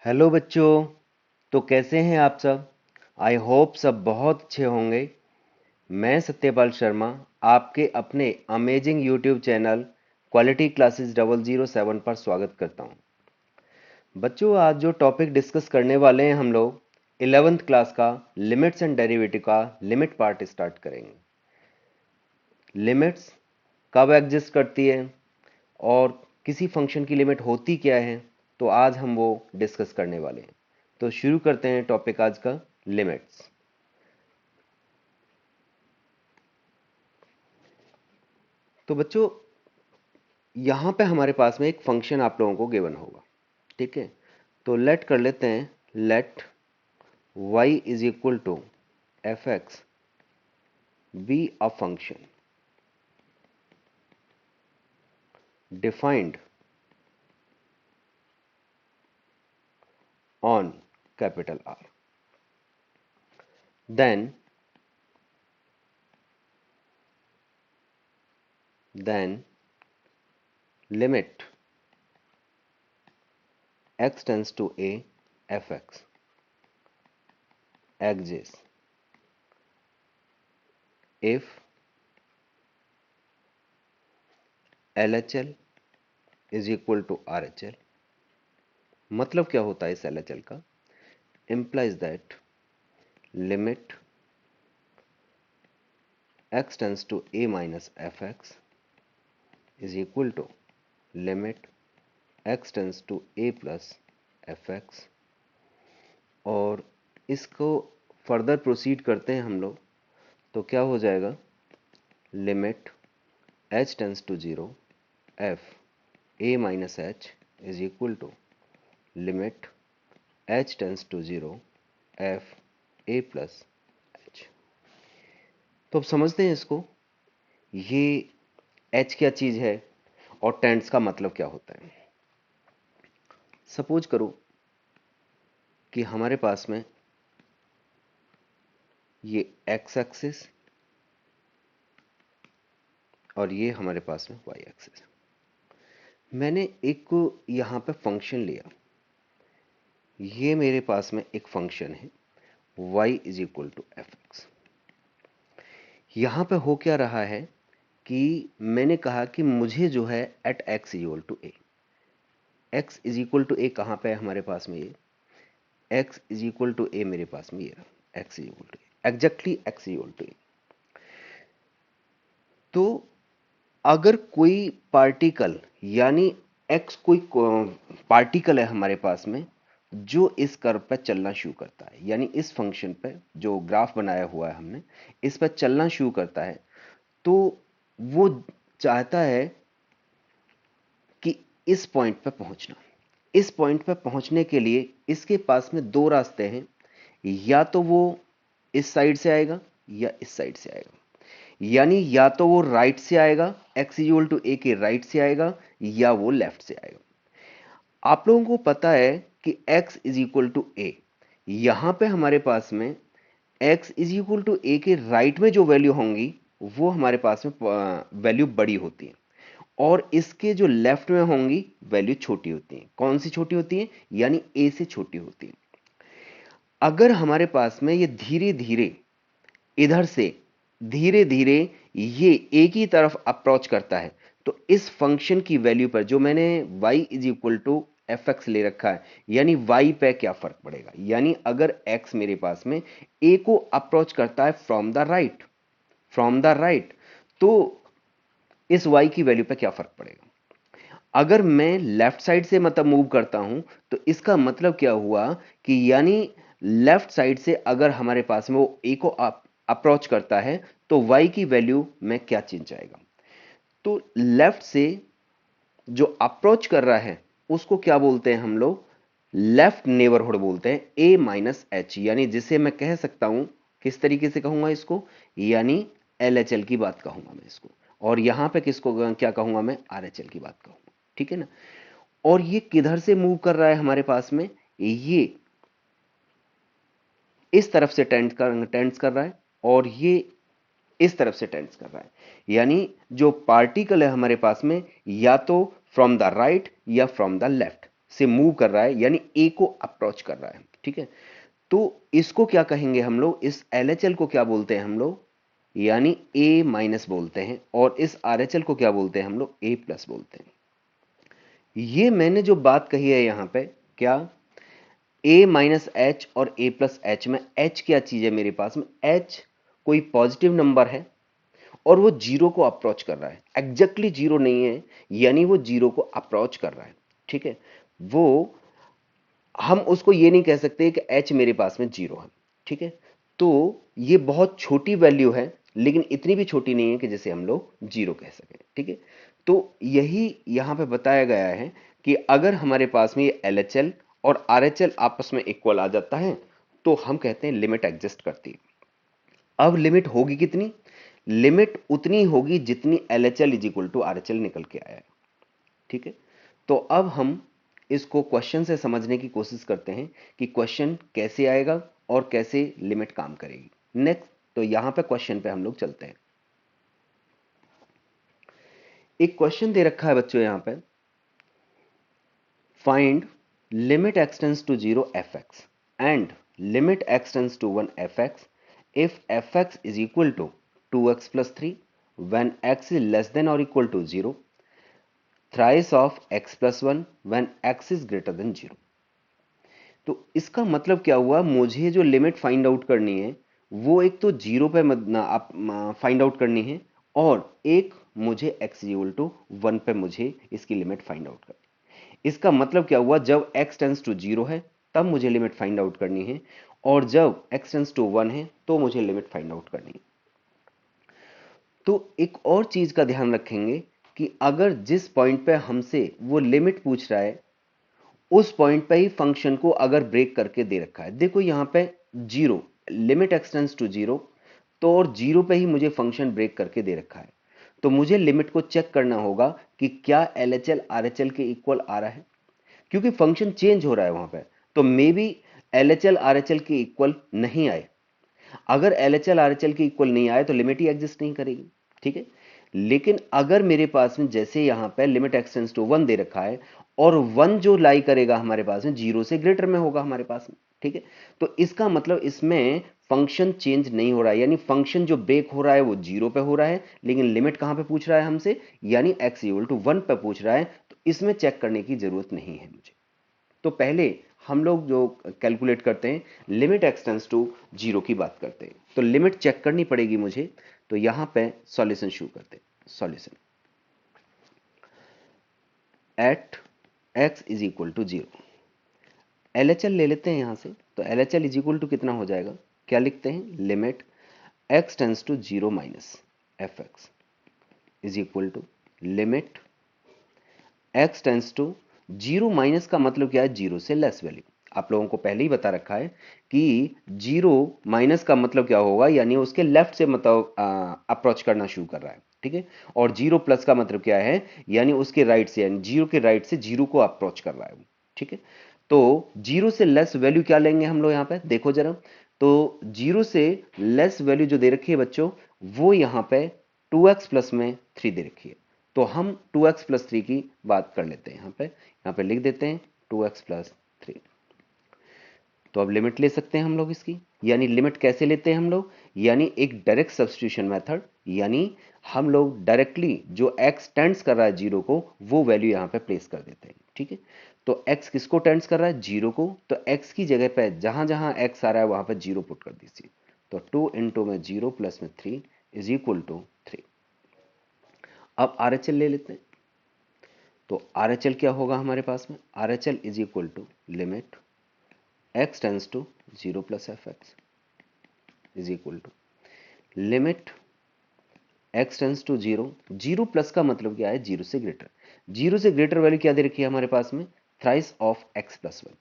Hello बच्चों। तो कैसे हैं आप सब? आई होप सब बहुत अच्छे होंगे। मैं सत्यपाल शर्मा आपके अपने amazing YouTube channel quality classes 007 पर स्वागत करता हूं। बच्चों, आज जो टॉपिक डिस्कस करने वाले हैं हम लोग 11th क्लास का लिमिट्स एंड डेरिवेटिव का लिमिट पार्ट स्टार्ट करेंगे। लिमिट्स कब एग्जिस्ट करती है और किसी फंक्शन की लिमिट होती क्या है, तो आज हम वो डिस्कस करने वाले हैं। तो शुरू करते हैं टॉपिक आज का, लिमिट्स। तो बच्चों, यहाँ पे हमारे पास में एक फंक्शन आप लोगों को गिवन होगा, ठीक है। तो लेट कर लेते हैं, let y is equal to f x be a function defined on capital R, then limit x tends to a fx exists if LHL is equal to RHL। मतलब क्या होता है इस LHL का? implies that limit x tends to a minus fx is equal to limit x tends to a plus fx। और इसको further proceed करते हैं हम लोग, तो क्या हो जाएगा? Limit h tends to 0 f a minus h is equal to limit h tends to 0 f a plus h। तो अब समझते हैं इसको, ये h क्या चीज है और टेंस का मतलब क्या होता है। सपोज करो कि हमारे पास में ये x एक्सिस और ये हमारे पास में y एक्सिस। मैंने एक को यहां पे फंक्शन लिया, ये मेरे पास में एक फंक्शन है y is equal to f x. यहां पे हो क्या रहा है कि मैंने कहा कि मुझे जो है at x equal to A, x is equal to A कहां पे है हमारे पास में? ये x is equal to A मेरे पास में ये रहा, x is equal to A, exactly x equal to A. तो अगर कोई पार्टिकल यानी x कोई पार्टिकल है हमारे पास में जो इस कर्व पर चलना शुरू करता है, यानी इस फंक्शन पे जो ग्राफ बनाया हुआ है हमने, इस पर चलना शुरू करता है, तो वो चाहता है कि इस पॉइंट पर पहुंचना। इस पॉइंट पर पहुंचने के लिए इसके पास में दो रास्ते हैं, या तो वो इस साइड से आएगा या इस साइड से आएगा। यानी या तो वो राइट से आएगा, x इक्वल टू ए के राइट से आएगा, या वो लेफ्ट से आएगा। आप लोगों को पता है कि x इज इक्वल टू ए, यहां पे हमारे पास में x इज इक्वल टू ए के राइट में जो वैल्यू होंगी वो हमारे पास में वैल्यू बड़ी होती है, और इसके जो लेफ्ट में होंगी वैल्यू छोटी होती है। कौन सी छोटी होती है? यानी a से छोटी होती है। अगर हमारे पास में ये धीरे धीरे इधर से धीरे धीरे ये एक ही तरफ अप्रोच करता है, तो इस फंक्शन की वैल्यू पर जो मैंने y is equal to f x ले रखा है, यानी y पे क्या फर्क पड़ेगा? यानी अगर x मेरे पास में a को अप्रोच करता है फ्रॉम द राइट, तो इस y की वैल्यू पे क्या फर्क पड़ेगा? अगर मैं लेफ्ट साइड से मतलब मूव करता हूं, तो इसका मतलब क्या हुआ कि यानी लेफ्ट साइड से अगर हमारे पास में वो a को अप्रोच करता है, तो y की वैल्यू में क्या चेंज आएगा? तो लेफ्ट से जो अप्रोच कर रहा है उसको क्या बोलते हैं हम लोग? लेफ्ट नेबरहुड बोलते हैं, a माइनस एच। यानी जिसे मैं कह सकता हूं, किस तरीके से कहूंगा इसको? यानी LHL की बात कहूंगा मैं इसको, और यहां पे किसको क्या कहूंगा मैं? RHL की बात कहूंगा, ठीक है ना। और ये किधर से मूव कर रहा है हमारे पास में? ये इस तरफ से टेंस कर रहा है, और ये इस तरफ से टेंस कर रहा है। यानी जो पार्टिकल है हमारे पास में, या तो फ्रॉम द राइट या फ्रॉम द लेफ्ट, से मूव कर रहा है, यानी ए को अप्रोच कर रहा है, ठीक है। तो इसको क्या कहेंगे हम लोग, इस LHL को क्या बोलते हैं हम लोग, यानी A माइनस बोलते हैं, और इस RHL को क्या बोलते हैं हम लोग, A प्लस बोलते हैं। ये मैंने जो बात कही है यहां पे, क्या A माइनस एच और A प्लस एच में H क्या चीज है मेरे पास में, H कोई पॉजिटिव नंबर है और वो जीरो को अप्रोच कर रहा है, एग्जैक्टली जीरो नहीं है, यानी वो जीरो को अप्रोच कर रहा है, ठीक है। वो हम उसको ये नहीं कह सकते कि H मेरे पास में जीरो है, ठीक है। तो ये बहुत छोटी वैल्यू है, लेकिन इतनी भी छोटी नहीं है कि जिसे हम लोग जीरो कह सकें, ठीक है। तो यही यहां पे बताया गया है कि अगर हमारे पास में ये LHL और RHL आपस में इक्वल आ जाता है तो हम कहते हैं लिमिट एग्जिस्ट करती है। अब लिमिट होगी कितनी, लिमिट उतनी होगी जितनी LHL is equal to RHL निकल के आया है, ठीक है। तो अब हम इसको क्वेश्चन से समझने की कोशिश करते हैं कि क्वेश्चन कैसे आएगा और कैसे लिमिट काम करेगी। नेक्स्ट, तो यहां पे क्वेश्चन पे हम लोग चलते हैं। एक क्वेश्चन दे रखा है बच्चों यहां पे, find limit x tends to 0 fx and limit x tends to 1 fx if fx is equal to 2x plus 3 when x is less than or equal to 0, thrice of x plus 1 when x is greater than 0। तो इसका मतलब क्या हुआ, मुझे जो limit find out करनी है वो एक तो जीरो पे आप फाइंड आउट करनी है, और एक मुझे x इक्वल टू 1 पे मुझे इसकी लिमिट फाइंड आउट करनी है। इसका मतलब क्या हुआ, जब x टेंस टू 0 है तब मुझे लिमिट फाइंड आउट करनी है, और जब x टेंस टू 1 है तो मुझे लिमिट फाइंड आउट करनी है। तो एक और चीज का ध्यान रखेंगे कि अगर जिस पॉइंट पे हमसे वो लिमिट पूछ रहा है उस पॉइंट पे ही फंक्शन को अगर ब्रेक करके दे रखा है, देखो यहां पे zero, limit x tends to zero, तो और जीरो पे ही मुझे फंक्शन ब्रेक करके दे रखा है, तो मुझे लिमिट को चेक करना होगा कि क्या LHL RHL के इक्वल आ रहा है, क्योंकि फंक्शन चेंज हो रहा है वहां पे। तो मे बी LHL RHL के इक्वल नहीं आए, अगर LHL RHL के इक्वल नहीं आए तो लिमिट ही एग्जिस्ट नहीं करेगी, ठीक है। लेकिन अगर मेरे पास में जैसे यहां पे लिमिट एक्सटेंड्स टू 1 दे रखा है, और 1 जो लाई करेगा हमारे पास में जीरो से ग्रेटर में होगा हमारे पास में, ठीक है। तो इसका मतलब इसमें फंक्शन चेंज नहीं हो रहा है, यानी फंक्शन जो ब्रेक हो रहा है वो जीरो पे हो रहा है, लेकिन लिमिट कहां पे पूछ रहा है हमसे, यानी x इक्वल टू 1 पे पूछ रहा है, तो इसमें चेक करने की जरूरत नहीं है मुझे। तो पहले हम लोग जो कैलकुलेट करते हैं लिमिट एक्सटेंस टू जीरो की बात करते हैं, तो लिमिट चेक करनी पड़ेगी मुझे। तो यहां पे सॉल्यूशन शुरू करते हैं। Solution at x is equal to 0, LHL ले लेते हैं यहां से, तो LHL इज इक्वल टू कितना हो जाएगा, क्या लिखते हैं, limit x tends to 0 minus fx is equal to limit x tends to 0 minus का मतलब क्या है, जीरो से लेस वैल्यू। आप लोगों को पहले ही बता रखा है कि जीरो माइनस का मतलब क्या होगा, यानी उसके लेफ्ट से मतलब अप्रोच करना शुरू कर रहा है, ठीक है। और जीरो प्लस का मतलब क्या है, यानी उसके राइट से, यानी जीरो के राइट से जीरो को अप्रोच कर रहा है वो, ठीक है। तो जीरो से लेस वैल्यू क्या लेंगे हम लोग यहां पे, देखो जरा। तो जीरो से लेस वैल्यू जो दे रखी है बच्चों, वो यहां पे 2x प्लस में 3 दे रखी है, तो हम 2x प्लस 3 की बात कर लेते हैं। यहां पे लिख देते हैं 2x प्लस 3। तो अब लिमिट ले सकते हैं हम लोग इसकी, यानी लिमिट कैसे लेते हैं हम लोग, यानी एक डायरेक्ट सब्स्टिट्यूशन मेथड, यानी हम लोग डायरेक्टली जो x टेंड्स कर रहा है जीरो को, वो वैल्यू यहां पे प्लेस कर देते हैं, ठीक है। तो x किसको टेंड्स कर रहा है, जीरो को, तो x की जगह पे जहां जहां x आ रहा है वहां पे जीरो पुट कर दीजिए। तो 2 इंटू में 0 प्लस में 3 इज इक्वल टू 3। अब RHL ले लेते हैं, तो RHL क्या होगा हमारे पास में, RHL is equal to limit x tends to 0 plus fx is equal to limit x tends to 0, 0 plus का मतलब क्या है, जीरो से ग्रेटर, जीरो से ग्रेटर वैल्यू क्या दे रखी है हमारे पास में, थ्राइस ऑफ x प्लस 1।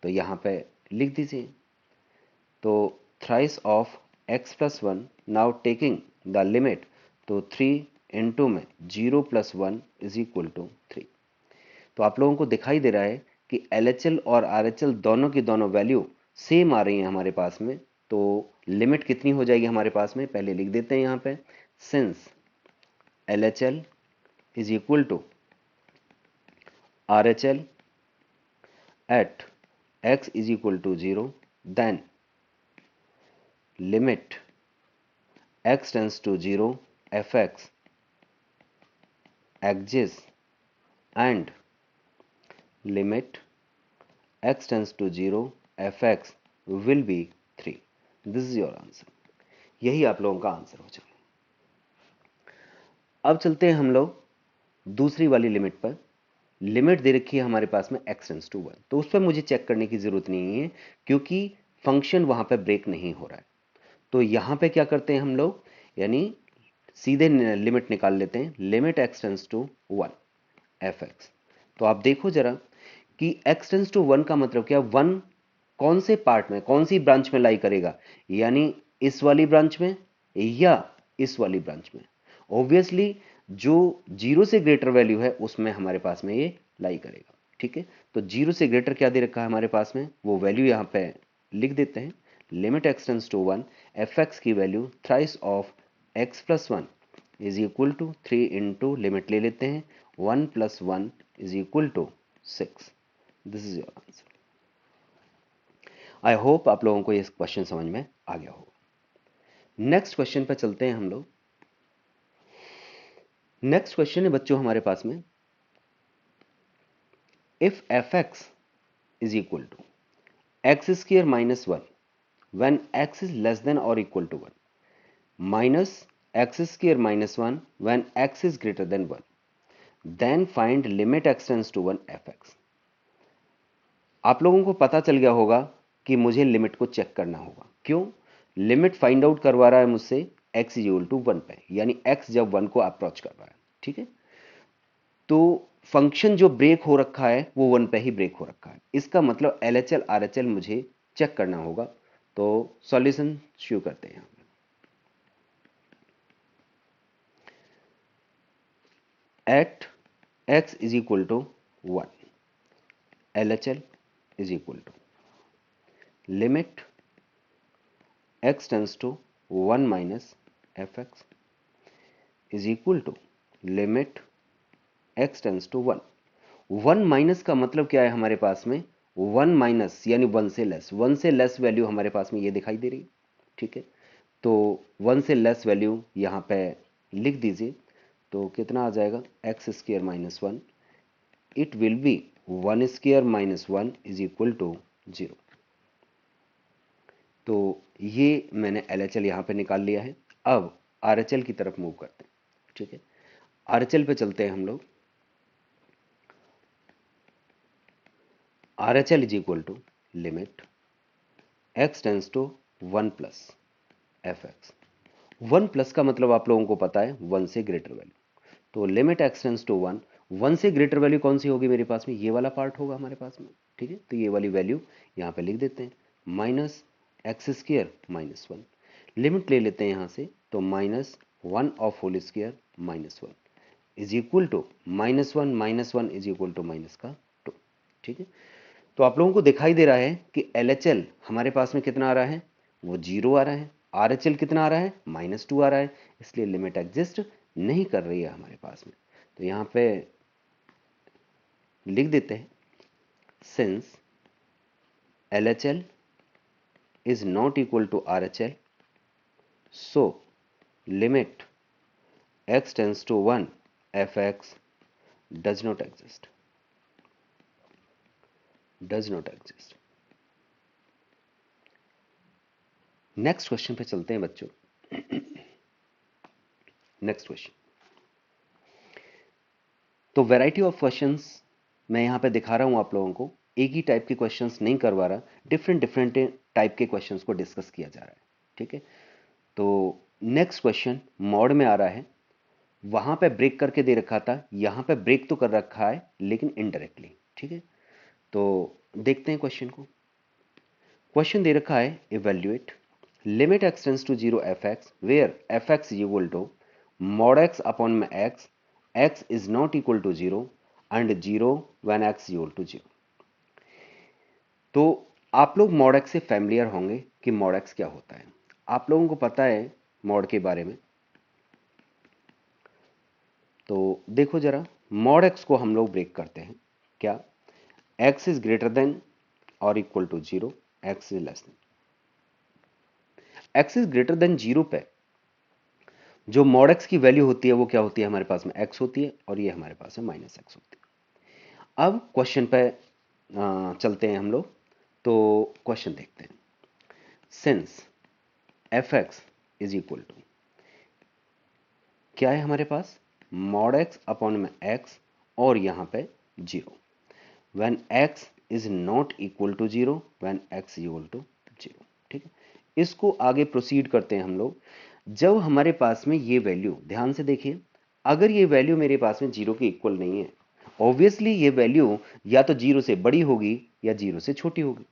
तो यहां पे लिख दीजिए, तो thrice of x plus 1, now taking the limit, तो 3 इंटू में 0 प्लस 1 इज इक्वल टू 3। तो आप लोगों को दिखाई दे रहा है कि LHL और RHL दोनों की दोनों वैल्यू सेम आ रही हैं हमारे पास में। तो लिमिट कितनी हो जाएगी हमारे पास में, पहले लिख देते हैं यहां पे, since LHL is equal to RHL at x is equal to 0, then limit x tends to 0 fx exists and limit x tends to 0 fx will be 3. This is your answer. यही आप लोगों का आंसर हो जाए। अब चलते हैं हम लोग दूसरी वाली लिमिट पर। लिमिट दे रखी है हमारे पास में x टेंड्स टू 1, तो उस पर मुझे चेक करने की जरूरत नहीं है क्योंकि फंक्शन वहां पर ब्रेक नहीं हो रहा है। तो यहां पे क्या करते हैं हम लोग, यानी सीधे लिमिट निकाल लेते हैं। Limit x tends to 1 fx। तो आप देखो जरा कि x टेंड्स टू 1 का मतलब क्या, 1 कौन से पार्ट में, कौन सी ब्रांच में लाई करेगा, यानी इस वाली ब्रांच में या इस वाली ब्रांच में। ऑब्वियसली जो 0 से ग्रेटर वैल्यू है उसमें हमारे पास में ये लाई करेगा। ठीक है, तो 0 से ग्रेटर क्या दे रखा है हमारे पास में, वो वैल्यू यहां पे लिख देते हैं। Limit x tends to 1 fx की value thrice of x plus 1 is equal to 3 into limit ले लेते हैं 1 plus 1 is equal to 6। This is your answer. I hope आप लोगों को ये क्वेश्चन समझ में आ गया होगा। नेक्स्ट क्वेश्चन पे चलते हैं हम लोग। नेक्स्ट क्वेश्चन है बच्चों हमारे पास में, if fx is equal to x square minus 1 when x is less than or equal to 1 minus x square minus 1 when x is greater than 1, then find limit x tends to 1 fx। आप लोगों को पता चल गया होगा कि मुझे limit को चेक करना होगा। क्यों? लिमिट फाइंड आउट करवा रहा है मुझसे x इज इक्वल टू 1 पे, यानी x जब 1 को अप्रोच कर रहा है। ठीक है, तो फंक्शन जो ब्रेक हो रखा है वो 1 पे ही ब्रेक हो रखा है। इसका मतलब LHL RHL मुझे चेक करना होगा। तो सॉल्यूशन शुरू करते हैं। At x is equal to 1 LHL is equal to limit x tends to 1 minus fx is equal to limit x tends to 1। 1 minus का मतलब क्या है हमारे पास में, 1 माइनस यानी 1 से लेस। 1 से लेस वैल्यू हमारे पास में ये दिखाई दे रही। ठीक है, तो 1 से लेस वैल्यू यहां पे लिख दीजिए। तो कितना आ जाएगा, x square minus 1, it will be 1 square minus 1 is equal to 0। तो ये मैंने LHL यहां पे निकाल लिया है। अब RHL की तरफ मूव करते हैं। ठीक है, RHL पे चलते हैं हम लोग। RHL is equal to limit x tends to 1 plus fx। 1 plus का मतलब आप लोगों को पता है 1 से ग्रेटर वैल्यू। तो लिमिट x टेंस टू 1, 1 से ग्रेटर वैल्यू कौन सी होगी मेरे पास में, ये वाला पार्ट होगा हमारे पास में। ठीक है, तो ये वाली वैल्यू यहां पे लिख देते हैं, minus x square minus 1। Limit ले लेते हैं यहां से, तो minus 1 of whole square minus 1 is equal to minus one is equal to minus का 2। ठीक है, तो आप लोगों को दिखाई दे रहा है कि LHL हमारे पास में कितना आ रहा है, वो 0 आ रहा है। RHL कितना आ रहा है, -2 आ रहा है। इसलिए लिमिट एग्जिस्ट नहीं कर रही है हमारे पास में। तो यहां पे लिख देते हैं, since LHL is not equal to RHL, so limit x tends to 1 fx does not exist, does not exist। Next question पे चलते हैं बच्चों। नेक्स्ट क्वेश्चन, तो वैरायटी ऑफ क्वेश्चंस मैं यहां पे दिखा रहा हूं आप लोगों को, एक ही टाइप के क्वेश्चंस नहीं करवा रहा, डिफरेंट डिफरेंट टाइप के क्वेश्चंस को डिस्कस किया जा रहा है। ठीक है, तो नेक्स्ट क्वेश्चन मॉड में आ रहा है। वहां पे ब्रेक करके दे रखा था, यहां पे ब्रेक तो कर रखा है लेकिन इनडायरेक्टली। ठीक है, तो देखते हैं क्वेश्चन को। क्वेश्चन दे रखा है, evaluate limit x tends to 0 fx where fx is equal to mod x upon में x is not equal to 0 and 0 when x is equal to 0। तो आप लोग mod x से फैमिलियर होंगे कि mod x क्या होता है। आप लोगों को पता है mod के बारे में। तो देखो जरा, mod x को हम लोग ब्रेक करते हैं। क्या, x इज ग्रेटर देन और equal to 0, x is less than. x is greater than 0 पे जो मॉड x की वैल्यू होती है वो क्या होती है हमारे पास में, x होती है, और ये हमारे पास में माइनस x होती है। अब क्वेश्चन पे चलते हैं हम लोग, तो क्वेश्चन देखते हैं। Since fx is equal to क्या है हमारे पास, मॉड x अपॉन में x और यहां पे 0, when x is not equal to 0, when x is equal to 0। ठीक है, इसको आगे प्रोसीड करते हैं हम लोग। जब हमारे पास में ये वैल्यू, ध्यान से देखिए, अगर ये वैल्यू मेरे पास में 0 के इक्वल नहीं है, ऑब्वियसली ये वैल्यू या तो 0 से बड़ी होगी या 0 से छोटी होगी।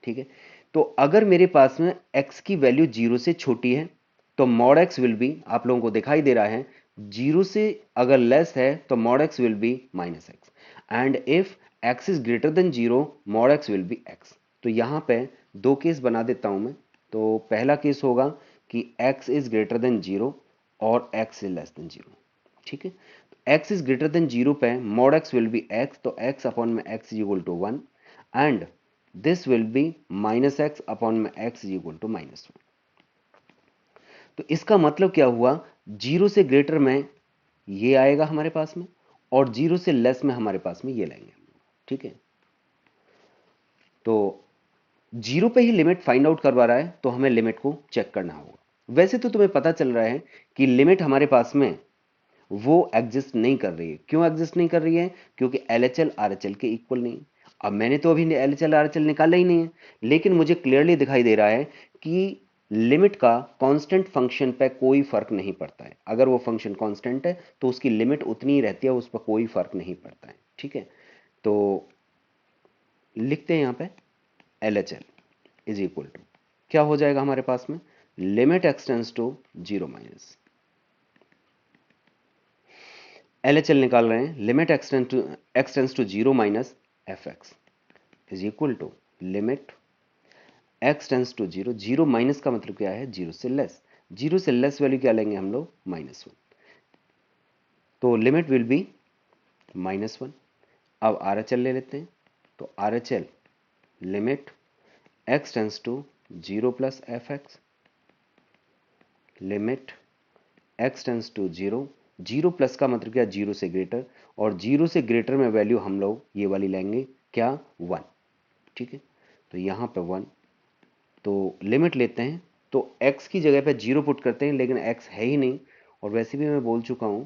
ठीक है, तो अगर मेरे पास में x की वैल्यू 0 से छोटी है तो मॉड x विल बी, आप लोगों को दिखाई दे रहा है 0 से अगर लेस है तो mod x will be minus x, and if x is greater than 0 mod x will be x। तो यहां पे दो केस बना देता हूं मैं। तो पहला केस होगा कि x इज ग्रेटर देन 0 और x इज लेस देन 0। ठीक है, तो x इज ग्रेटर देन 0 पे mod x will be x, तो x अपॉन में x is equal to 1, and this will be minus x upon में x is equal to minus 1। तो इसका मतलब क्या हुआ, 0 से ग्रेटर में ये आएगा हमारे पास में, और 0 से लेस में हमारे पास में ये लाएंगे। ठीक है, तो 0 पे ही लिमिट फाइंड आउट करवा रहा है तो हमें लिमिट को चेक करना होगा। वैसे तो तुम्हें पता चल रहा है कि लिमिट हमारे पास में वो एग्जिस्ट नहीं कर रही है। क्यों एग्जिस्ट नहीं कर रही है, क्योंकि LHL RHL के इक्वल नहीं। अब मैंने तो अभी LHL RHL निकाला ही नहीं है, लेकिन मुझे क्लियरली दिखाई दे रहा है कि लिमिट का कांस्टेंट फंक्शन पे कोई फर्क नहीं पड़ता है। अगर वो फंक्शन कांस्टेंट है तो उसकी लिमिट उतनी ही रहती है, उस पर कोई फर्क नहीं पड़ता है। ठीक है, तो लिखते हैं यहां पे LHL इज इक्वल टू क्या हो जाएगा हमारे पास में, limit x tends to 0 minus, LHL निकाल रहे हैं, limit x tends to 0 minus fx is equal to limit x tends to 0, 0 minus का मतलब क्या है, 0 से लेस, 0 से लेस वैल्यू क्या लेंगे हम लोग, -1, तो लिमिट विल बी -1। अब RHL ले लेते हैं, तो RHL limit x tends to 0 plus fx, limit x tends to 0, 0 plus का मतलब क्या, 0 से ग्रेटर, और 0 से ग्रेटर में वैल्यू हम लोग ये वाली लेंगे क्या, 1। ठीक है, तो यहां पे 1, तो लिमिट लेते हैं, तो x की जगह पे 0 पुट करते हैं, लेकिन x है ही नहीं, और वैसे भी मैं बोल चुका हूं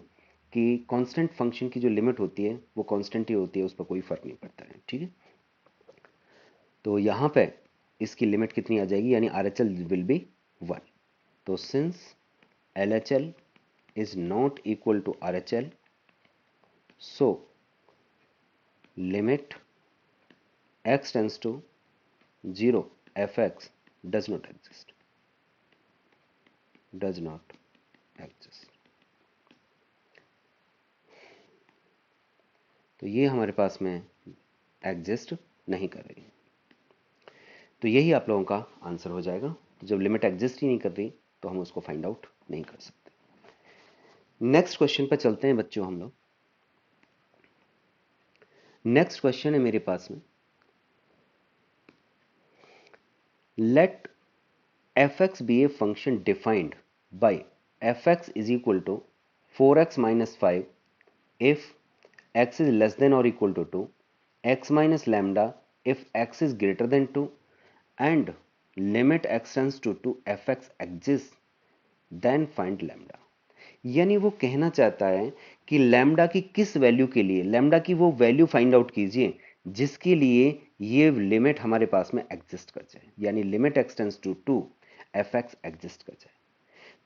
कि कांस्टेंट फंक्शन की जो लिमिट होती है वो कांस्टेंट ही होती है, उस पर कोई फर्क नहीं पड़ता है। ठीक है, तो यहां पे इसकी लिमिट कितनी आ जाएगी, यानी RHL विल बी 1। तो since LHL is not equal to RHL, so limit x tends to 0 fx does not exist, does not exist। तो ये हमारे पास में एग्जिस्ट नहीं कर रही है, तो यही आप लोगों का आंसर हो जाएगा। तो जब लिमिट एग्जिस्ट ही नहीं कर रही तो हम उसको फाइंड आउट नहीं कर सकते। नेक्स्ट क्वेश्चन पर चलते हैं बच्चों हम लोग। नेक्स्ट क्वेश्चन है मेरे पास में, late fx be a function defined by fx is equal to 4x minus 5 if x is less than or equal to 2, x minus lambda if x is greater than 2, and limit x tends to 2 fx exists, then find lambda। यानी वो कहना चाहता है कि lambda की किस value के लिए, लैम्डा की वो वैल्यू फाइंड आउट कीजिए जिसके लिए ये लिमिट हमारे पास में एग्जिस्ट कर जाए, यानी limit x tends to 2 fx exist कर जाए।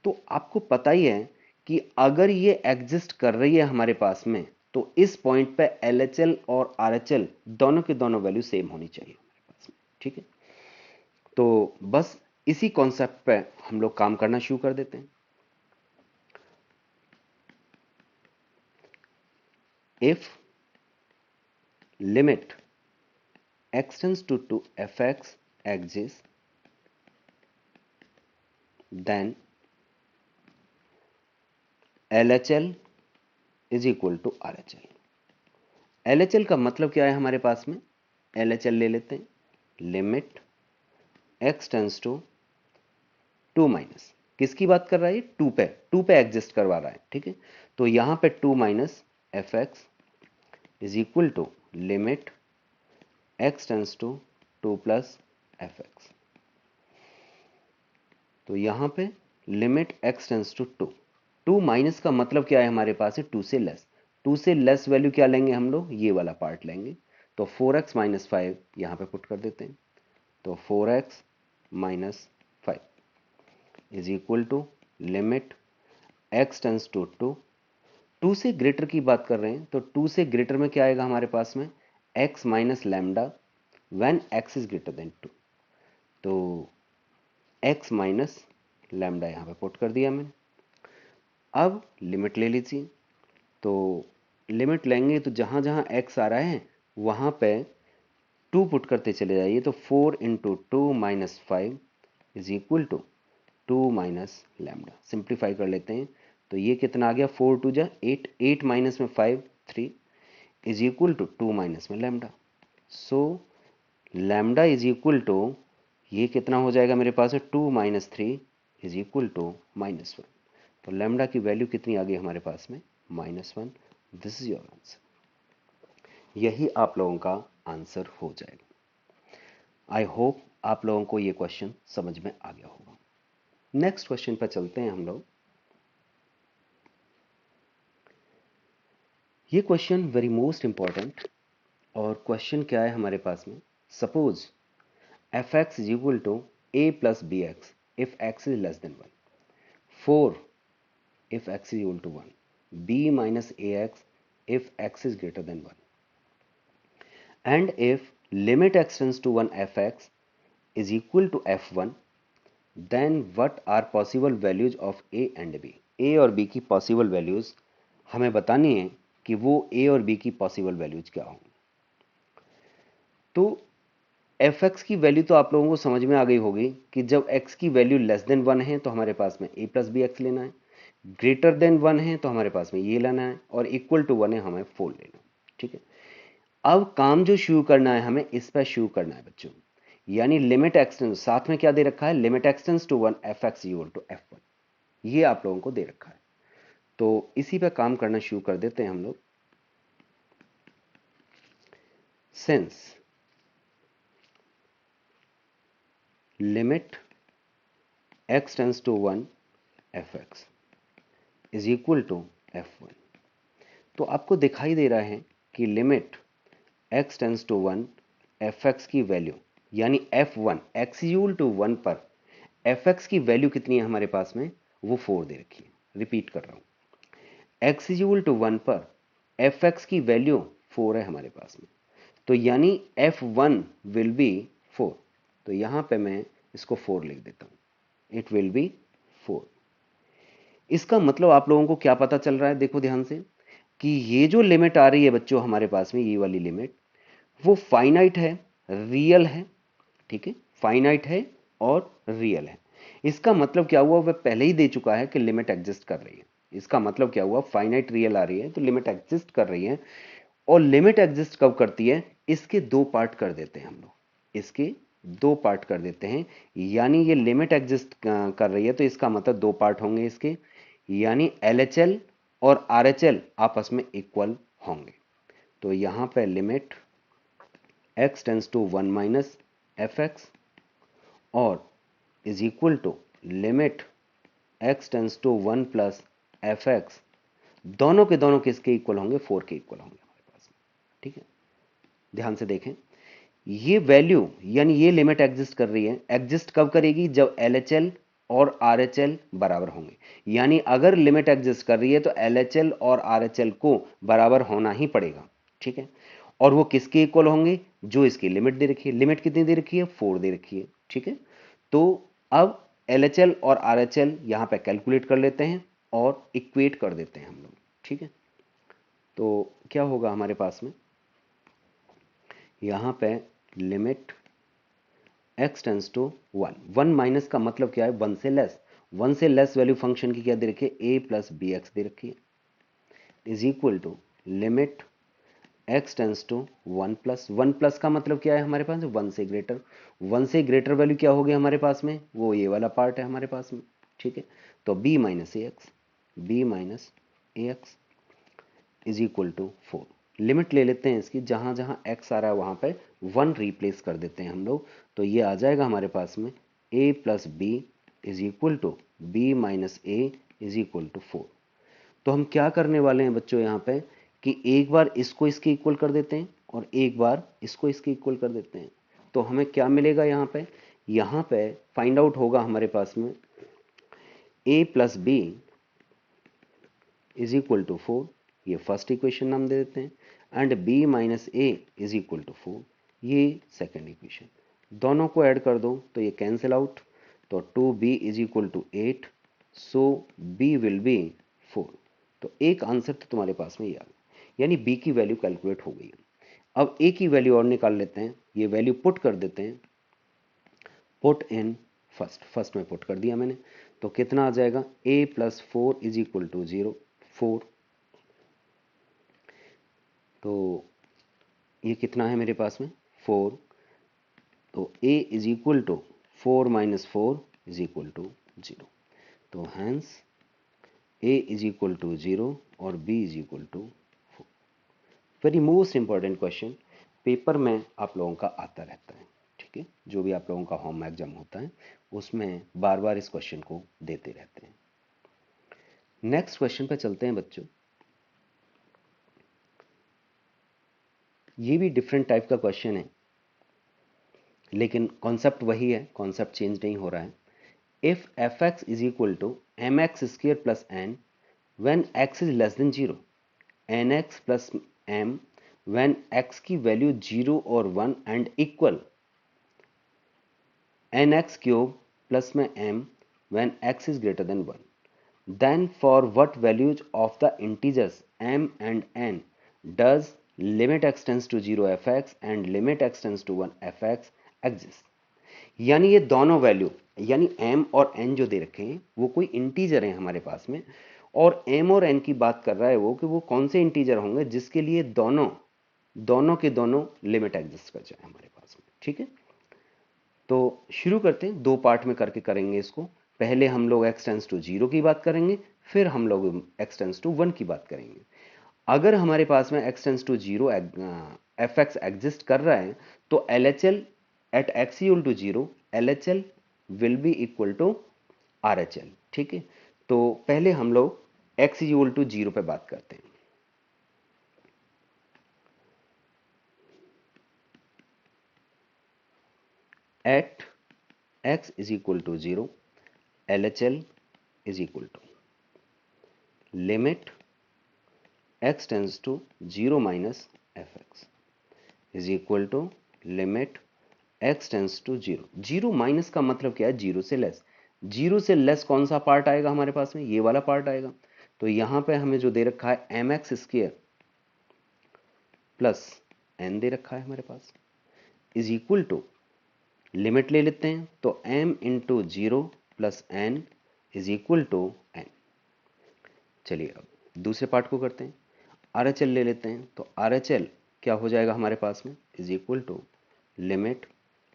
तो आपको पता ही है कि अगर ये एग्जिस्ट कर रही है हमारे पास में, तो इस पॉइंट पे LHL और RHL दोनों के दोनों वैल्यू सेम होनी चाहिए हमारे पास में। ठीक है, तो बस इसी कॉन्सेप्ट पे हम लोग काम करना शुरू कर देते हैं। If limit x tends to 2 fx exists, then LHL is equal to RHL। LHL का मतलब क्या है हमारे पास में, LHL ले लेते हैं, limit x tends to 2 minus, किसकी बात कर रहा है, 2 पे एग्जिस्ट करवा रहा है, ठीक है। तो यहां पे 2 minus F x is equal to limit x tends to 2 plus F x. तो यहां पे limit x tends to 2 minus का मतलब क्या है, हमारे पास है 2 से लेस। 2 से लेस वैल्यू क्या लेंगे हम लोग, ये वाला पार्ट लेंगे। तो 4x माइनस 5 यहां पे पुट कर देते हैं। तो 4x minus 5 is equal to limit x tends to 2 से ग्रेटर की बात कर रहे हैं, तो 2 से ग्रेटर में क्या आएगा हमारे पास में, x minus lambda when x is greater then 2। तो x माइनस लैम्डा यहां पे पुट कर दिया मैंने। अब लिमिट ले लीजिए। तो लिमिट लेंगे तो जहां जहां x आ रहा है वहां पे 2 पुट करते चले जाइए। तो 4 into 2 minus 5 is equal to 2 minus lambda. Simplify कर लेते हैं तो ये कितना आ गया, 4 टू जा 8, 8 माइनस में 5 3 इज इक्वल टू 2 माइनस में lambda. So lambda is equal to, ये कितना हो जाएगा मेरे पास है 2 minus 3 is equal to minus 1। तो लैम्डा की वैल्यू कितनी आ गई हमारे पास में, -1। This is your answer. यही आप लोगों का आंसर हो जाएगा। आई होप आप लोगों को ये क्वेश्चन समझ में आ गया होगा। नेक्स्ट क्वेश्चन पर चलते हैं हम लोग। ये क्वेश्चन वेरी मोस्ट इंपॉर्टेंट। और क्वेश्चन क्या है हमारे पास में, suppose f x is equal to a plus b x if x is less than 1, 4 if x is equal to 1, b minus ax if x is greater than 1, and if limit x tends to 1 fx is equal to f1, then what are possible values of a and b। a और b की possible values हमें बतानी है कि वो a और b की possible values क्या होंगी। तो एफ एक्स की वैल्यू तो आप लोगों को समझ में आ गई होगी कि जब x की वैल्यू लेस देन 1 है तो हमारे पास में a प्लस बी एक्स लेना है, ग्रेटर देन 1 है तो हमारे पास में ये लेना है, और इक्वल टू 1 है हमें 4 लेना है, ठीक है। अब काम जो शुरू करना है हमें इस पर शुरू करना है बच्चों, यानी लिमिट एक्सटेंस, साथ में क्या दे रखा है, limit x tends to 1 f x equal to f1, ये आप लोगों को दे रखा है। तो इसी पे काम करना शुरू कर देते हैं हम लोग। Since limit x tends to 1 fx is equal to f1, तो आपको दिखाई दे रहा है कि limit x tends to 1 fx की वैल्यू, यानी f1 x इक्वल टू 1 पर fx की वैल्यू कितनी है हमारे पास में, वो 4 दे रखी है। रिपीट कर रहा हूं, x इक्वल टू 1 पर fx की वैल्यू 4 है हमारे पास में, तो यानी f1 विल बी 4। तो यहां पे मैं इसको 4 लिख देता हूं, इट विल बी 4। इसका मतलब आप लोगों को क्या पता चल रहा है, देखो ध्यान से, कि ये जो लिमिट आ रही है बच्चों हमारे पास में, ये वाली लिमिट, वो फाइनाइट है, रियल है, ठीक है, फाइनाइट है और रियल है। इसका मतलब क्या हुआ, वह पहले ही दे चुका है कि लिमिट एग्जिस्ट कर रही है। इसका मतलब क्या हुआ, फाइनाइट रियल आ रही है तो लिमिट एग्जिस्ट कर रही है। और लिमिट एग्जिस्ट कब करती है, इसके दो पार्ट कर देते हैं हम लोग, इसके दो पार्ट कर देते हैं। यानी ये लिमिट एग्जिस्ट कर रही है तो इसका मतलब दो पार्ट होंगे इसके, यानी LHL और RHL आपस में इक्वल होंगे। तो यहां पे limit x tends to 1 minus F X और is equal to limit x tends to 1 plus F X, दोनों के दोनों किसके इक्वल होंगे, 4 के इक्वल होंगे हमारे पास में, ठीक है। ध्यान से देखें, ये वैल्यू यानी ये लिमिट एग्जिस्ट कर रही है, एग्जिस्ट कब करेगी, जब LHL और RHL बराबर होंगे। यानी अगर लिमिट एग्जिस्ट कर रही है तो LHL और RHL को बराबर होना ही पड़ेगा, ठीक है। और वो किसके इक्वल होंगे, जो इसकी लिमिट दे रखी है। लिमिट कितनी दे रखी है, 4 दे रखी है, ठीक है। तो अब LHL और RHL यहां पे कैलकुलेट कर लेते हैं और इक्वेट कर देते हैं हम लोग, ठीक है। तो क्या होगा हमारे पास में, यहां पे limit x tends to 1, 1 minus का मतलब क्या है, 1 से लेस, 1 से लेस वैल्यू फंक्शन की क्या दे रखी है, a प्लस बी एक्स दे रखी है, is equal to limit x tends to 1 plus का मतलब क्या है हमारे पास? 1 से ग्रेटर वैल्यू क्या होगी हमारे पास में? वो ये वाला पार्ट है हमारे पास में, ठीक है। तो b minus a x is equal to 4। लिमिट ले लेते हैं इसकी, जहां जहां x आ रहा है वहां पे 1 रिप्लेस कर देते हैं हम लोग। तो ये आ जाएगा हमारे पास में a plus b is equal to b minus a is equal to 4। तो हम क्या करने वाले हैं बच्चों यहाँ पे कि एक बार इसको इसके इक्वल कर देते हैं और एक बार इसको इसके इक्वल कर देते हैं। तो हमें क्या मिलेगा यहाँ पे फाइंड आउट होगा हमारे पास में a plus b is equal to 4, ये फर्स्ट इक्वेशन नाम दे देते हैं, and b minus a is equal to 4, ये सेकेंड इक्वेशन। दोनों को ऐड कर दो तो ये कैंसिल आउट, तो 2b is equal to 8, so b will be 4। तो एक आंसर तो तुम्हारे पास में ये आ गया, यानी b की वैल्यू कैलकुलेट हो गई है। अब a की वैल्यू और निकाल लेते हैं, ये वैल्यू पुट कर देते हैं, पुट इन फर्स्ट में पुट कर दिया मैंने। तो कितना आ जाएगा? a plus 4 is equal to 0, 4। तो ये कितना है मेरे पास में? 4। तो a is equal to 4 minus 4 is equal to 0। तो hence a is equal to 0 और b is equal to 4। Very most important question paper में आप लोगों का आता रहता है, ठीक है। जो भी आप लोगों का होम एग्जाम होता है उसमें बार बार इस क्वेश्चन को देते रहते हैं। नेक्स्ट क्वेश्चन पे चलते हैं बच्चों। ये भी डिफरेंट टाइप का क्वेश्चन है, लेकिन कॉन्सेप्ट वही है, कॉन्सेप्ट चेंज नहीं हो रहा है। If F x is equal to M X square plus N when X is less than 0, N X plus M when X की वैल्यू 0 और 1 and equal N x cube plus में M when X is greater than 1, then for what values of the integers m and n does limit x tends to 0 fx and limit x tends to 1 fx exist? यानी ये दोनों value, यानी m और n जो दे रखे हैं वो कोई इंटीजर है हमारे पास में, और m और n की बात कर रहा है वो कि वो कौन से इंटीजर होंगे जिसके लिए दोनों दोनों के दोनों लिमिट एग्जिस्ट कर जाए हमारे पास में, ठीक है। तो शुरू करते हैं, दो पार्ट में करके करेंगे इसको। पहले हम लोग x टेंस टू 0 की बात करेंगे, फिर हम लोग x टेंस टू 1 की बात करेंगे। अगर हमारे पास में x tends to 0 f x exist कर रहा है तो LHL at x equal to 0 LHL will be equal to RHL, ठीक है। तो पहले हम लोग x इक्वल टू 0 पे बात करते हैं। At x is equal to 0 LHL is equal to limit x tends to 0 minus fx is equal to limit x tends to 0। 0 minus का मतलब क्या है? 0 से लेस। 0 से लेस कौन सा पार्ट आएगा हमारे पास में? ये वाला पार्ट आएगा। तो यहां पे हमें जो दे रखा है M X square plus N दे रखा है हमारे पास, इज इक्वल टू लिमिट ले लेते हैं तो m into 0 plus N is equal to N. चलिए अब दूसरे पार्ट को करते हैं, RHL ले लेते हैं। तो RHL क्या हो जाएगा हमारे पास में? Is equal to limit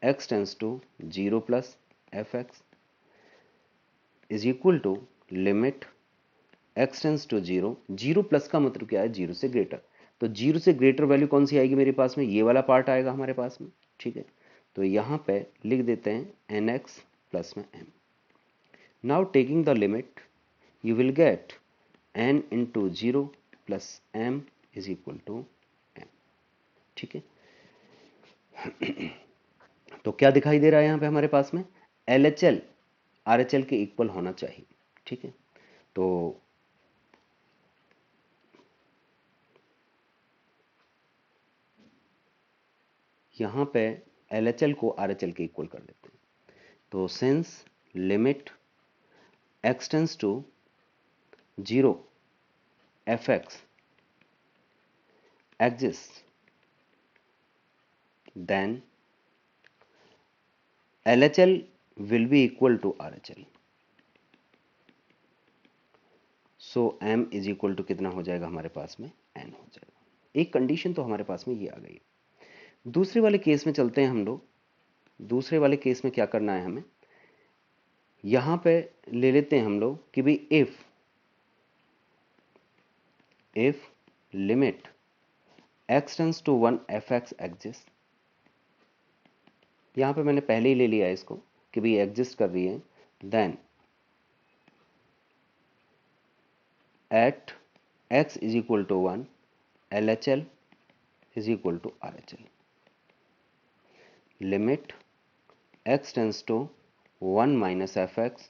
x tends to 0 plus F x is equal to limit x tends to 0। 0 plus का मतलब क्या है? 0 से ग्रेटर। तो 0 से ग्रेटर वैल्यू कौन सी आएगी मेरे पास में? ये वाला पार्ट आएगा हमारे पास में, ठीक है। तो यहां पे लिख देते हैं nx प्लस में m। Now taking the limit you will get n into 0 plus m is equal to m, ठीक है। तो क्या दिखाई दे रहा है यहां पे हमारे पास में? LHL RHL के इक्वल होना चाहिए, ठीक है। तो यहां पे LHL को RHL के इक्वल कर देते हैं। तो since limit x tends to 0 fx exists, then LHL will be equal to RHL। So m is equal to कितना हो जाएगा हमारे पास में? n हो जाएगा। एक कंडीशन तो हमारे पास में ये आ गई। दूसरे वाले केस में चलते हैं हम लोग। दूसरे वाले केस में क्या करना है हमें, यहां पे ले लेते हैं हम लोग कि भाई if limit x tends to 1 fx exist, यहां पे मैंने पहले ही ले लिया है इसको कि भाई एग्जिस्ट कर रही है, then at x is equal to 1 LHL is equal to RHL, limit x tends to 1 minus fx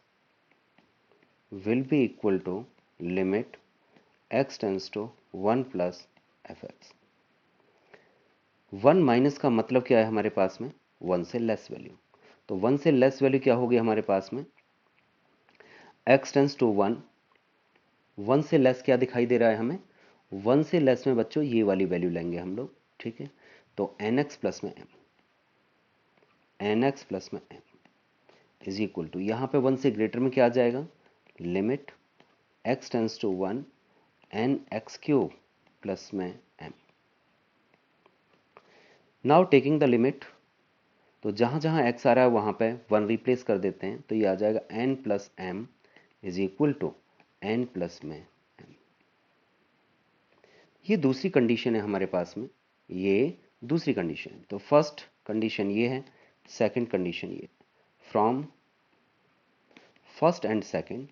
will be equal to limit x tends to 1 plus fx। 1 minus का मतलब क्या है हमारे पास में, 1 से लेस वैल्यू। तो 1 से लेस वैल्यू क्या होगी हमारे पास में, x टेंस टू 1, 1 से लेस क्या दिखाई दे रहा है हमें, 1 से लेस में बच्चों ये वाली वैल्यू लेंगे हम लोग, ठीक है। तो nx प्लस में m, nx प्लस में m इज इक्वल टू, यहां पे 1 से ग्रेटर में क्या आ जाएगा, limit x tends to 1 n x cube plus में m। Now taking the limit, तो जहां जहां x आ रहा है वहां पे 1 रिप्लेस कर देते हैं, तो ये आ जाएगा n plus m is equal to n plus में m। ये दूसरी कंडीशन है हमारे पास में, ये दूसरी कंडीशन है। तो फर्स्ट कंडीशन ये है, सेकंड कंडीशन ये। फ्रॉम फर्स्ट एंड सेकंड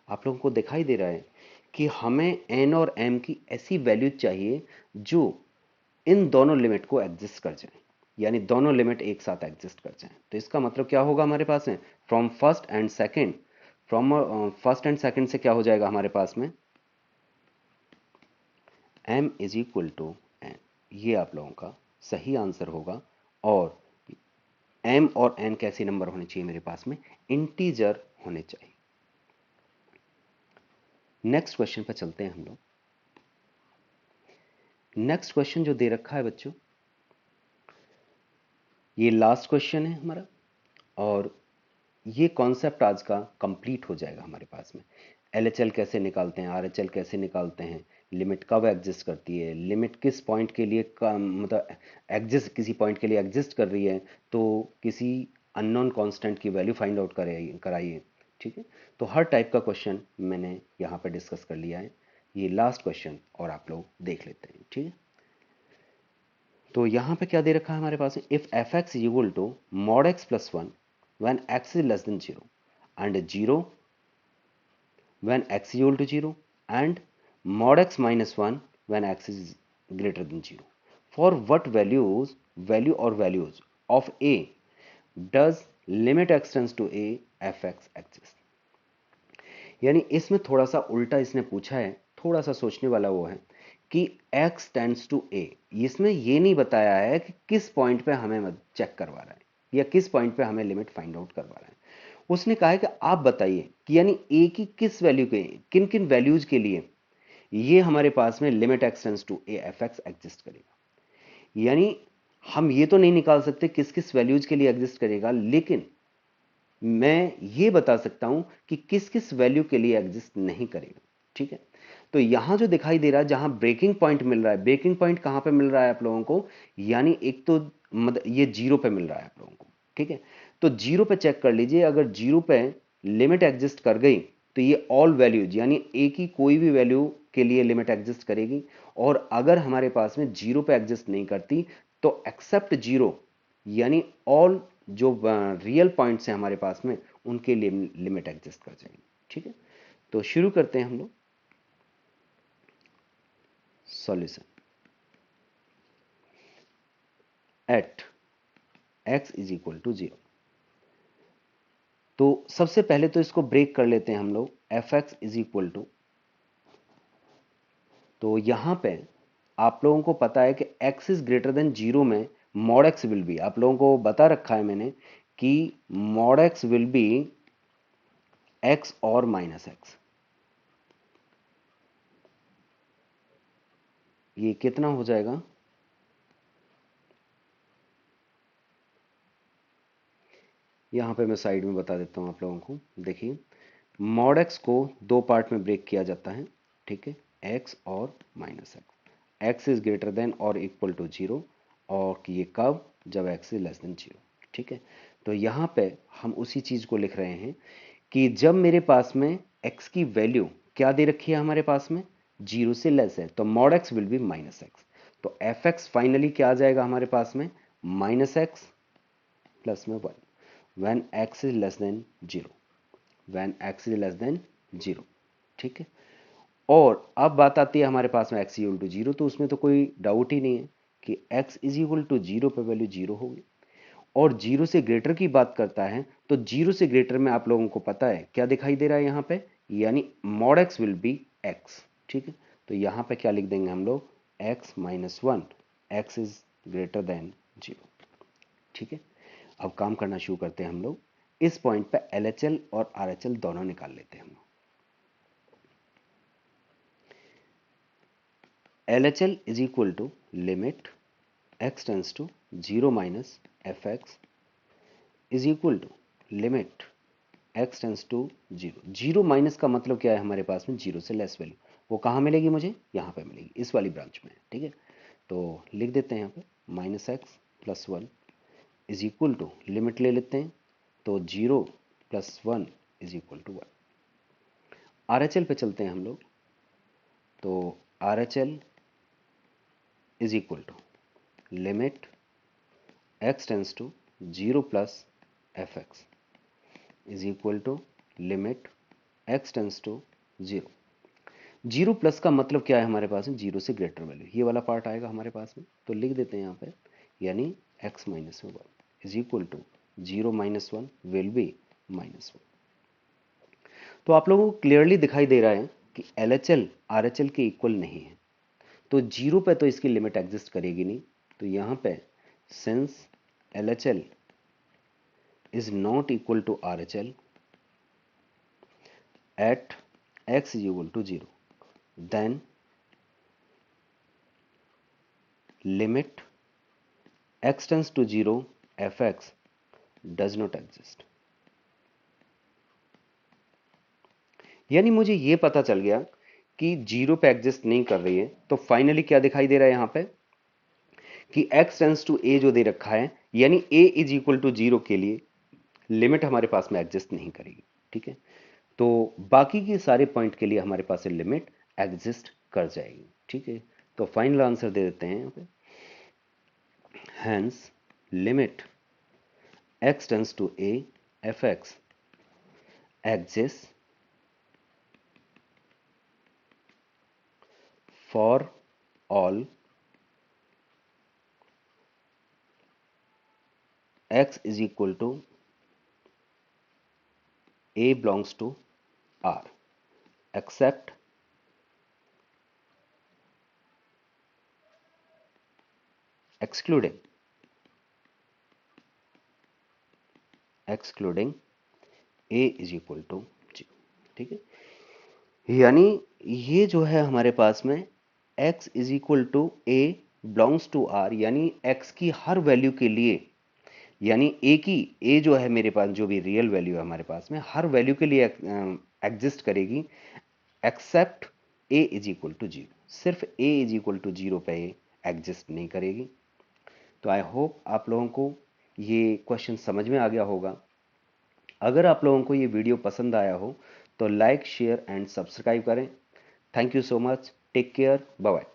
आप लोगों को दिखाई दे रहा है कि हमें n और m की ऐसी वैल्यू चाहिए जो इन दोनों लिमिट को एग्जिस्ट कर जाए, यानी दोनों लिमिट एक साथ एग्जिस्ट कर जाए। तो इसका मतलब क्या होगा हमारे पास में, from first and second, from first and second से क्या हो जाएगा हमारे पास में, m is equal to n। ये आप लोगों का सही आंसर होगा। और m और n कैसे नंबर होने चाहिए मेरे पास में, इंटीजर होने चाहिए। नेक्स्ट क्वेश्चन पर चलते हैं हम लोग। नेक्स्ट क्वेश्चन जो दे रखा है बच्चों, ये लास्ट क्वेश्चन है हमारा, और ये कॉन्सेप्ट आज का कंप्लीट हो जाएगा हमारे पास में। LHL कैसे निकालते हैं, RHL कैसे निकालते हैं, लिमिट कब एग्जिस्ट करती है, लिमिट किस पॉइंट के लिए मतलब एग्जिस्ट, किसी पॉइंट के लिए एग्जिस्ट कर रही है तो किसी अननोन कांस्टेंट की वैल्यू फाइंड आउट कराइए, ठीक है। तो हर टाइप का क्वेश्चन मैंने यहाँ पर डिस्कस कर लिया है। ये लास्ट क्वेश्चन और आप लोग देख लेते हैं, ठीक है। तो यहाँ पे क्या दे रखा है हमारे पास में, if F x is equal to mod x plus 1 when x is less than 0 and 0 when x is equal to 0 and mod x minus 1 when x is greater than 0, for what value or values of a does limit x tends to a fx exist। यानी इसमें थोड़ा सा उल्टा इसने पूछा है, थोड़ा सा सोचने वाला वो है कि x टेंड्स टू a, इसमें ये नहीं बताया है कि किस पॉइंट पे हमें चेक करवा रहा है या किस पॉइंट पे हमें लिमिट फाइंड आउट करवा रहा है। उसने कहा है कि आप बताइए कि यानी a की किस वैल्यू के, किन किन वैल्यूज के लिए ये हमारे पास में limit x tends to a fx exist करेगा। यानी हम ये तो नहीं निकाल सकते किस किस वैल्यूज के लिए एग्जिस्ट करेगा, लेकिन मैं ये बता सकता हूं कि किस किस वैल्यू के लिए एग्जिस्ट नहीं करेगा, ठीक है। तो यहां जो दिखाई दे रहा है, जहां ब्रेकिंग पॉइंट मिल रहा है, ब्रेकिंग पॉइंट कहां पे मिल रहा है आप लोगों को, यानी एक तो ये 0 पे मिल रहा है आप लोगों को, ठीक है। तो 0 पे चेक कर लीजिए, अगर 0 पे लिमिट एग्जिस्ट कर गई तो ये ऑल वैल्यूज यानी ए की कोई भी वैल्यू के लिए लिमिट एग्जिस्ट करेगी। और अगर हमारे पास में 0 पे एग्जिस्ट नहीं करती तो एक्सेप्ट 0 यानी ऑल जो रियल पॉइंट्स हैं हमारे पास में उनके लिए लिमिट एग्जिस्ट कर जाएंगे, ठीक है। तो शुरू करते हैं हम लोग solution. At x is equal to 0, तो सबसे पहले तो इसको ब्रेक कर लेते हैं हम लोग, f x is equal to, तो यहां पे आप लोगों को पता है कि x इज ग्रेटर देन 0 में मॉड x विल बी, आप लोगों को बता रखा है मैंने कि mod x will be x और माइनस x। ये कितना हो जाएगा, यहां पे मैं साइड में बता देता हूं आप लोगों को। देखिए मॉड x को दो पार्ट में ब्रेक किया जाता है, ठीक है, x और minus x। x is greater than और इक्वल टू 0, और ये कब, जब x इज लेस देन 0। ठीक है, तो यहाँ पे हम उसी चीज को लिख रहे हैं कि जब मेरे पास में x की वैल्यू क्या दे रखी है हमारे पास में, 0 से लेस है, तो mod x will be minus x. तो fx फाइनली क्या आ जाएगा हमारे पास में, माइनस एक्स प्लस में 1 when x is less than 0, when x is less than 0। ठीक है, और अब बात आती है हमारे पास में x इक्वल टू 0, तो उसमें तो कोई डाउट ही नहीं है कि x इज इक्वल टू 0 पे वैल्यू 0 होगी। और 0 से ग्रेटर की बात करता है तो 0 से ग्रेटर में आप लोगों को पता है क्या दिखाई दे रहा है यहाँ पे, यानी mod x will be x। ठीक है, तो यहाँ पे क्या लिख देंगे हम लोग, x minus 1, x is greater than 0। ठीक है, अब काम करना शुरू करते हैं हम लोग। इस पॉइंट पे LHL और RHL दोनों निकाल लेते हैं हम लोग। LHL is equal to limit x tends to 0 minus fx is equal to limit x tends to 0। 0 minus का मतलब क्या है हमारे पास में, 0 से लेस वैल्यू। वो कहाँ मिलेगी मुझे, यहाँ पे मिलेगी, इस वाली ब्रांच में। ठीक है, तो लिख देते हैं यहाँ पे minus x plus 1 is equal to, limit ले लेते हैं, तो 0 plus 1 is equal to 1। RHL पे चलते हैं हम लोग, तो RHL is equal to limit x tends to 0 plus fx is equal to limit x tends to 0। 0 plus का मतलब क्या है हमारे पास में, 0 से ग्रेटर वैल्यू, ये वाला पार्ट आएगा हमारे पास में, तो लिख देते हैं यहाँ पे, यानी x minus 1 is equal to 0 minus 1 will be minus 1। तो आप लोगों को क्लियरली दिखाई दे रहा है कि LHL RHL के इक्वल नहीं है, तो 0 पे तो इसकी लिमिट एग्जिस्ट करेगी नहीं। तो यहां पे since LHL is not equal to RHL at x is equal to 0, then limit x tends to 0 fx does not exist. यानी मुझे यह पता चल गया कि 0 पे एग्जिस्ट नहीं कर रही है, तो फाइनली क्या दिखाई दे रहा है यहां पे कि x टेंस टू a जो दे रखा है, यानी a इज इक्वल टू 0 के लिए लिमिट हमारे पास में एग्जिस्ट नहीं करेगी। ठीक है, तो बाकी के सारे पॉइंट के लिए हमारे पास लिमिट एग्जिस्ट कर जाएगी। ठीक है, तो फाइनल आंसर दे देते हैं यहाँ पे, hence limit x tends to a fx exist for all x is equal to a belongs to R except excluding a is equal to 0। ठीक है, यानी ये जो है हमारे पास में x is equal to a belongs to r, यानी x की हर वैल्यू के लिए, यानी a जो है मेरे पास, जो भी रियल वैल्यू है हमारे पास में, हर वैल्यू के लिए एग्जिस्ट करेगी except a is equal to 0। सिर्फ a इज इक्वल टू 0 पे एग्जिस्ट नहीं करेगी। तो आई होप आप लोगों को ये क्वेश्चन समझ में आ गया होगा। अगर आप लोगों को ये वीडियो पसंद आया हो तो लाइक शेयर एंड सब्सक्राइब करें। Thank you so much, take care, bye bye.